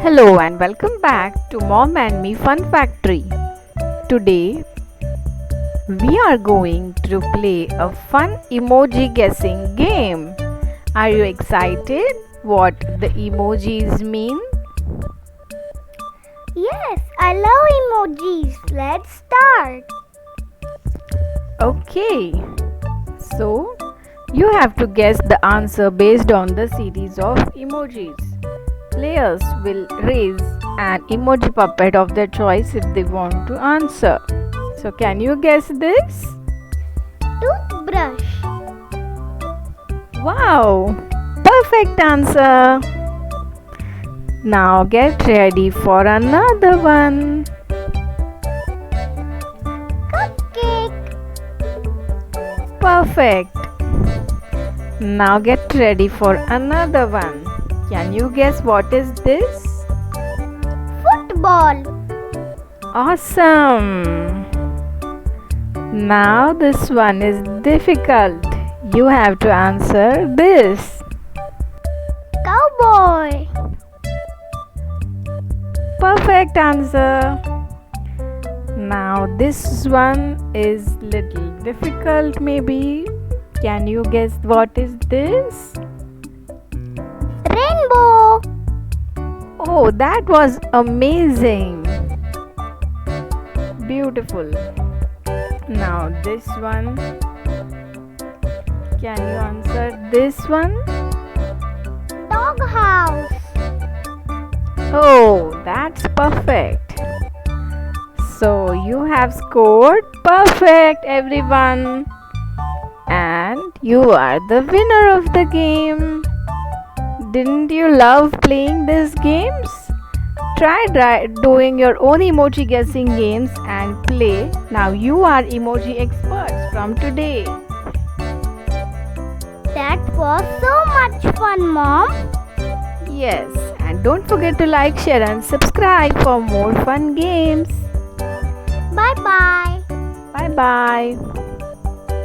Hello and welcome back to Mom and Me Fun Factory. Today we are going to play a fun emoji guessing game. Are you excited what the emojis mean? Yes, I love emojis. Let's start. Okay, so you have to guess the answer based on the series of emojis. Players will raise an emoji puppet of their choice if they want to answer. So, can you guess this? Toothbrush. Wow! Perfect answer! Now get ready for another one. Cupcake. Perfect! Now get ready for another one. Can you guess what is this? Football. Awesome! Now this one is difficult. You have to answer this. Cowboy. Perfect answer. Now this one is little difficult maybe. Can you guess what is this? Rainbow. Oh, that was amazing. Beautiful. Now this one. Can you answer this one? Doghouse. Oh, that's perfect. So you have scored perfect, everyone. And you are the winner of the game. Didn't you love playing these games? Try doing your own emoji guessing games and play. Now you are emoji experts from today. That was so much fun, Mom. Yes, and don't forget to like, share and subscribe for more fun games. Bye bye. Bye bye.